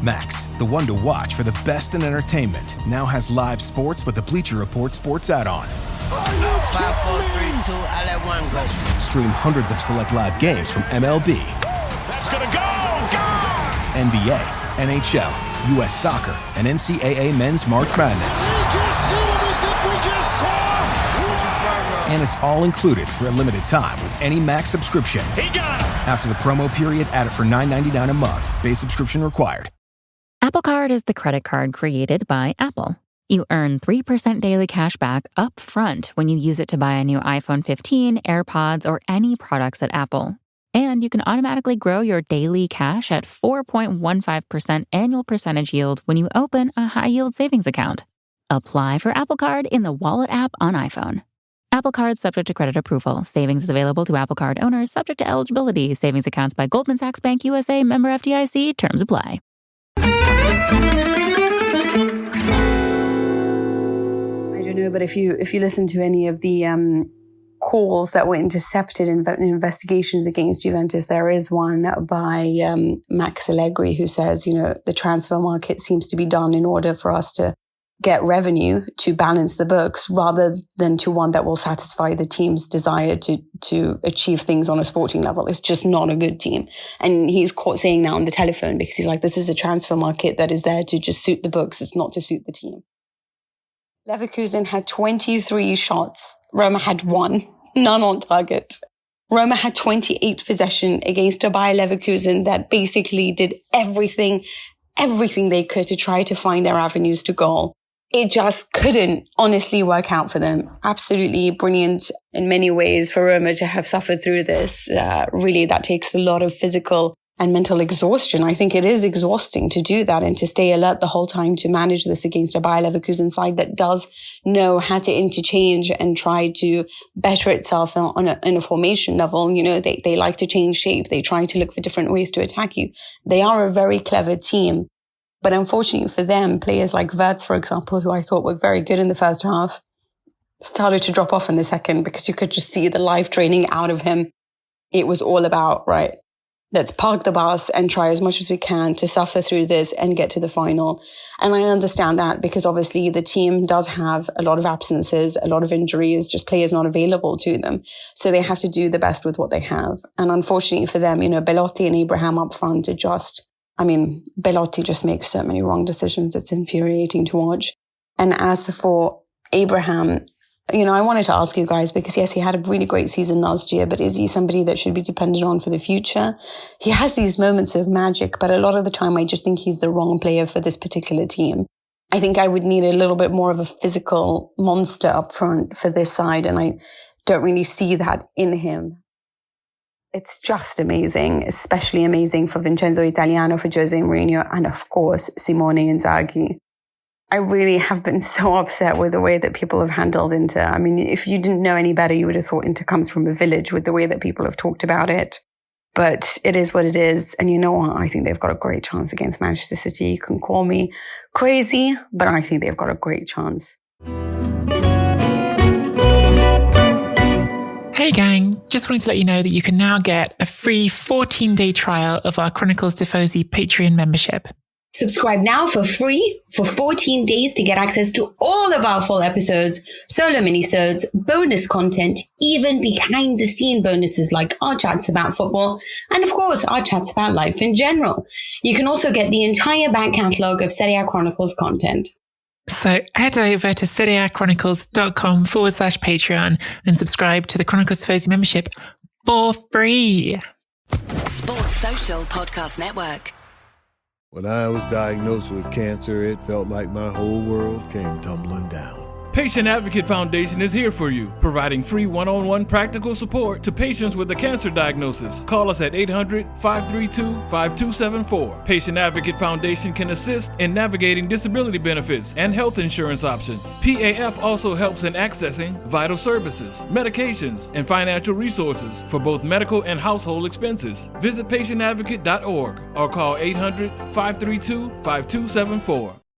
Max, the one to watch for the best in entertainment, now has live sports with the Bleacher Report sports add-on. 5, 4, 3, 2, I let one go. Stream hundreds of select live games from MLB. That's gonna go! NBA, NHL, U.S. Soccer, and NCAA Men's March Madness. We just see what we think we just saw! And it's all included for a limited time with any Max subscription. He got him! After the promo period, add it for $9.99 a month. Base subscription required. Apple Card is the credit card created by Apple. You earn 3% daily cash back up front when you use it to buy a new iPhone 15, AirPods, or any products at Apple. And you can automatically grow your daily cash at 4.15% annual percentage yield when you open a high-yield savings account. Apply for Apple Card in the Wallet app on iPhone. Apple Card subject to credit approval. Savings is available to Apple Card owners subject to eligibility. Savings accounts by Goldman Sachs Bank USA, member FDIC. Terms apply. I don't know, but if you listen to any of the calls that were intercepted in investigations against Juventus, there is one by Max Allegri who says, the transfer market seems to be done in order for us to get revenue to balance the books rather than to one that will satisfy the team's desire to achieve things on a sporting level. It's just not a good team. And he's caught saying that on the telephone because he's like, this is a transfer market that is there to just suit the books. It's not to suit the team. Leverkusen had 23 shots. Roma had 1, none on target. Roma had 28 possession against a Bayer Leverkusen that basically did everything they could to try to find their avenues to goal. It just couldn't honestly work out for them. Absolutely brilliant in many ways for Roma to have suffered through this. Really, that takes a lot of physical and mental exhaustion. I think it is exhausting to do that and to stay alert the whole time to manage this against a Bayer Leverkusen side that does know how to interchange and try to better itself in a formation level. They like to change shape. They try to look for different ways to attack you. They are a very clever team. But unfortunately for them, players like Wirtz, for example, who I thought were very good in the first half, started to drop off in the second because you could just see the life draining out of him. It was all about, right, let's park the bus and try as much as we can to suffer through this and get to the final. And I understand that because obviously the team does have a lot of absences, a lot of injuries, just players not available to them. So they have to do the best with what they have. And unfortunately for them, Belotti and Abraham up front Belotti just makes so many wrong decisions. It's infuriating to watch. And as for Abraham, I wanted to ask you guys because yes, he had a really great season last year, but is he somebody that should be depended on for the future? He has these moments of magic, but a lot of the time I just think he's the wrong player for this particular team. I think I would need a little bit more of a physical monster up front for this side, and I don't really see that in him. It's just amazing, especially amazing for Vincenzo Italiano, for Jose Mourinho, and of course, Simone Inzaghi. I really have been so upset with the way that people have handled Inter. If you didn't know any better, you would have thought Inter comes from a village with the way that people have talked about it. But it is what it is. And you know what? I think they've got a great chance against Manchester City. You can call me crazy, but I think they've got a great chance. Hey gang, just wanted to let you know that you can now get a free 14-day trial of our Chronicles Tifosi Patreon membership. Subscribe now for free for 14 days to get access to all of our full episodes, solo minisodes, bonus content, even behind the scene bonuses like our chats about football, and of course our chats about life in general. You can also get the entire back catalogue of Serie Chronicles content. So head over to seriachronicles.com/Patreon and subscribe to the Chronicles Tifosi membership for free. Sports Social Podcast Network. When I was diagnosed with cancer, it felt like my whole world came tumbling down. Patient Advocate Foundation is here for you, providing free one-on-one practical support to patients with a cancer diagnosis. Call us at 800-532-5274. Patient Advocate Foundation can assist in navigating disability benefits and health insurance options. PAF also helps in accessing vital services, medications, and financial resources for both medical and household expenses. Visit patientadvocate.org or call 800-532-5274.